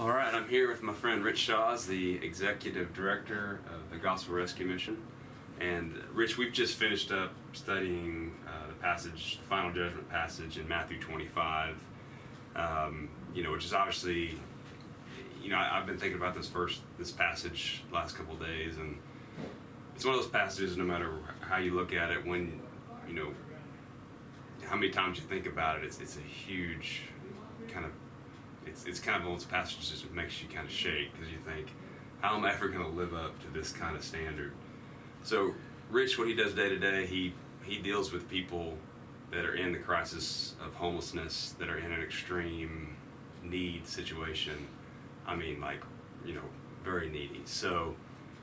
All right, I'm here with my friend Rich Schaus, the Executive Director of the Gospel Rescue Mission. And Rich, we've just finished up studying the passage, the final judgment passage in Matthew 25, which is obviously, I've been thinking about this passage the last couple of days, and it's one of those passages, no matter how you look at it, how many times you think about it, it's a huge kind of, it's kind of one of those passages that makes you kind of shake, because you think, how am I ever going to live up to this kind of standard? So Rich, what he does day to day, he deals with people that are in the crisis of homelessness, that are in an extreme need situation. I mean, very needy. So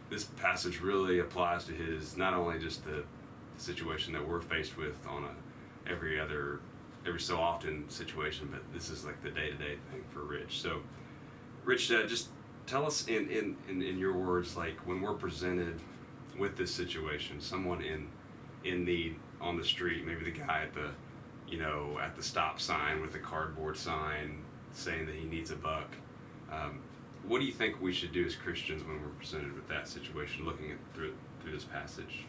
this passage really applies to his, not only just the situation that we're faced with on a every so often situation, but this is like the day-to-day thing for Rich. So Rich, just tell us in your words, like when we're presented with this situation, someone in need on the street, maybe the guy at the stop sign with a cardboard sign saying that he needs a buck. What do you think we should do as Christians when we're presented with that situation, looking through this passage?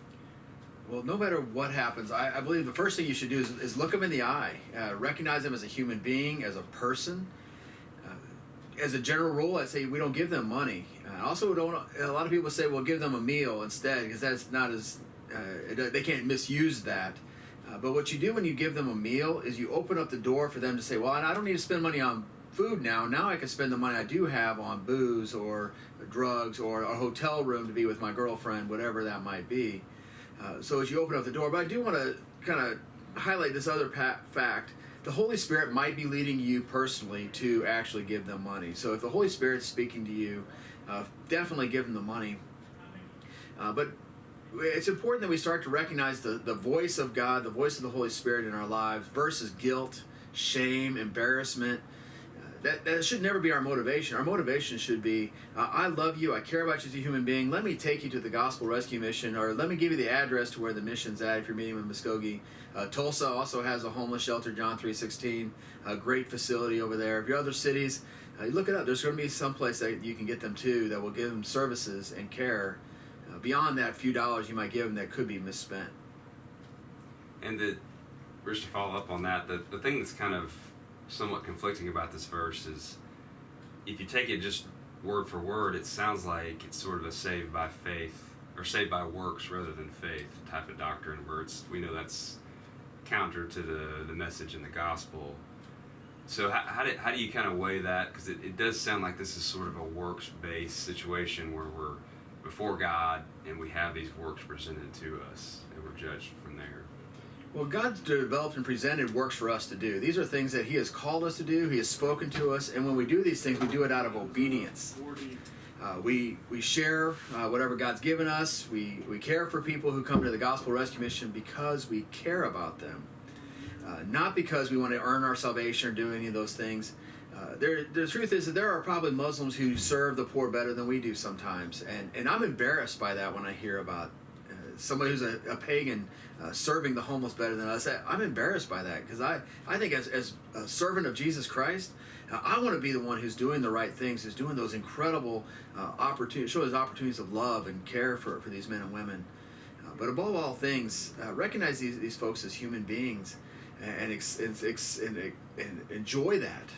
Well, no matter what happens, I believe the first thing you should do is look them in the eye, recognize them as a human being, as a person. As a general rule, I'd say we don't give them money. Also, a lot of people say, well, give them a meal instead, because that's not as, they can't misuse that. But what you do when you give them a meal is you open up the door for them to say, well, I don't need to spend money on food now. Now I can spend the money I do have on booze or drugs or a hotel room to be with my girlfriend, whatever that might be. So as you open up the door, but I do want to kind of highlight this other fact. The Holy Spirit might be leading you personally to actually give them money. So if the Holy Spirit's speaking to you, definitely give them the money. But it's important that we start to recognize the voice of God, the voice of the Holy Spirit in our lives versus guilt, shame, embarrassment. That should never be our motivation. Our motivation should be, I love you, I care about you as a human being, let me take you to the Gospel Rescue Mission, or let me give you the address to where the mission's at if you're meeting with Muskogee. Tulsa also has a homeless shelter, John 3:16, a great facility over there. If you're other cities, you look it up. There's going to be some place that you can get them to that will give them services and care beyond that few dollars you might give them that could be misspent. And Rich, to follow up on that, the thing that's kind of somewhat conflicting about this verse is, if you take it just word for word, it sounds like it's sort of a saved by faith or saved by works rather than faith type of doctrine, where we know that's counter to the message in the gospel. So how do you kind of weigh that? Because it does sound like this is sort of a works-based situation where we're before God and we have these works presented to us and we're judged from there. Well, God's developed and presented works for us to do. These are things that He has called us to do. He has spoken to us, and when we do these things, we do it out of obedience. We share whatever God's given us. We care for people who come to the Gospel Rescue Mission because we care about them, not because we want to earn our salvation or do any of those things. The truth is that there are probably Muslims who serve the poor better than we do sometimes, and I'm embarrassed by that when I hear about somebody who's a pagan serving the homeless better than us. I'm embarrassed by that, because I think as a servant of Jesus Christ, I want to be the one who's doing the right things, who's doing those incredible opportunities, show those opportunities of love and care for these men and women. But above all things, recognize these folks as human beings and enjoy that.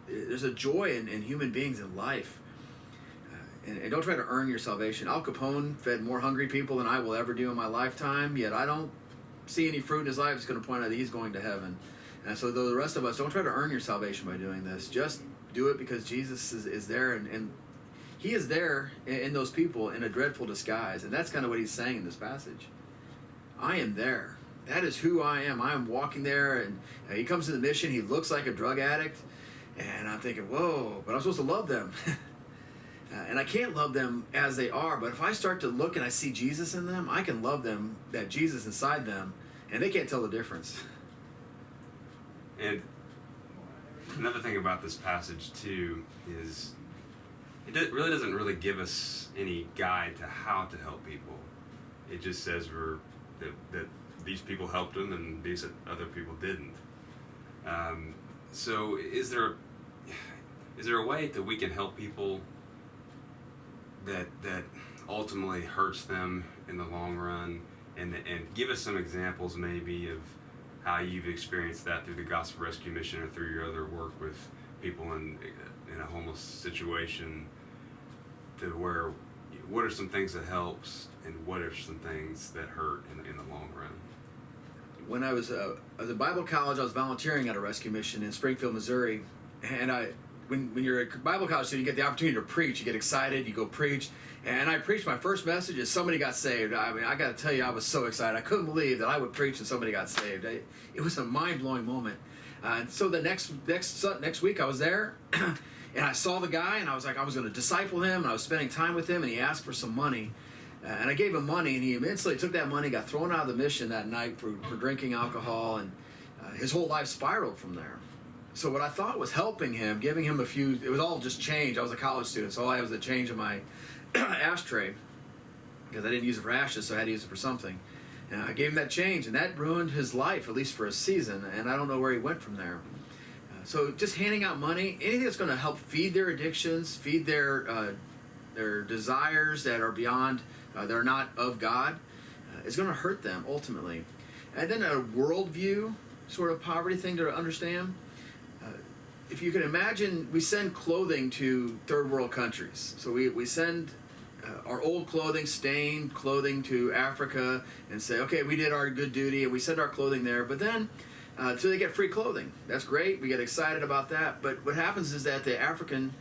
There's a joy in human beings in life. And don't try to earn your salvation. Al Capone fed more hungry people than I will ever do in my lifetime, yet I don't see any fruit in his life that's going to point out that he's going to heaven. And so the rest of us, don't try to earn your salvation by doing this. Just do it because Jesus is there, and He is there in those people in a dreadful disguise. And that's kind of what He's saying in this passage. I am there. That is who I am. I am walking there, and He comes to the mission. He looks like a drug addict. And I'm thinking, whoa, but I'm supposed to love them. And I can't love them as they are, but if I start to look and I see Jesus in them, I can love them, that Jesus inside them, and they can't tell the difference. And another thing about this passage, too, is really doesn't really give us any guide to how to help people. It just says that these people helped them and these other people didn't. So is there is there a way that we can help people that ultimately hurts them in the long run, and give us some examples maybe of how you've experienced that through the Gospel Rescue Mission or through your other work with people in a homeless situation, to where what are some things that helps and what are some things that hurt in the long run? When I was at Bible college, I was volunteering at a rescue mission in Springfield, Missouri, and when you're a Bible college student, you get the opportunity to preach. You get excited, you go preach. And I preached my first message as somebody got saved. I mean, I got to tell you, I was so excited. I couldn't believe that I would preach and somebody got saved. It was a mind-blowing moment. And so the next week I was there, and I saw the guy, and I was like, I was going to disciple him, and I was spending time with him, and he asked for some money. And I gave him money, and he immediately took that money, got thrown out of the mission that night for drinking alcohol, and his whole life spiraled from there. So what I thought was helping him, giving him it was all just change. I was a college student, so all I had was a change in my ashtray, because I didn't use it for ashes, so I had to use it for something. And I gave him that change, and that ruined his life, at least for a season, and I don't know where he went from there. So just handing out money, anything that's going to help feed their addictions, feed their desires that are beyond, that are not of God, is going to hurt them ultimately. And then a worldview sort of poverty thing to understand. If you can imagine, we send clothing to third world countries. So we send our old clothing, stained clothing, to Africa and say, okay, we did our good duty, and we send our clothing there. But then, so they get free clothing. That's great. We get excited about that. But what happens is that the African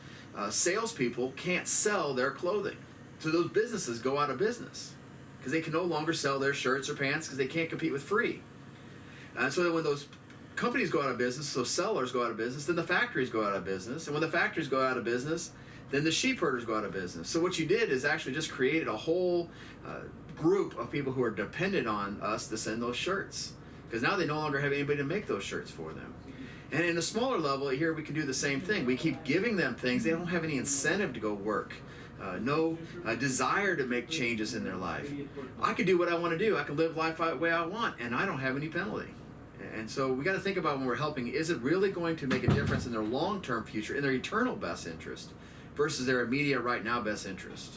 salespeople can't sell their clothing. So those businesses go out of business because they can no longer sell their shirts or pants because they can't compete with free. And so then when those companies go out of business, so sellers go out of business, then the factories go out of business. And when the factories go out of business, then the sheep herders go out of business. So what you did is actually just created a whole group of people who are dependent on us to send those shirts, because now they no longer have anybody to make those shirts for them. And in a smaller level, here we can do the same thing. We keep giving them things. They don't have any incentive to go work. No desire to make changes in their life. I can do what I want to do. I can live life the way I want, and I don't have any penalty. And so we got to think about when we're helping, is it really going to make a difference in their long-term future, in their eternal best interest, versus their immediate right now best interest?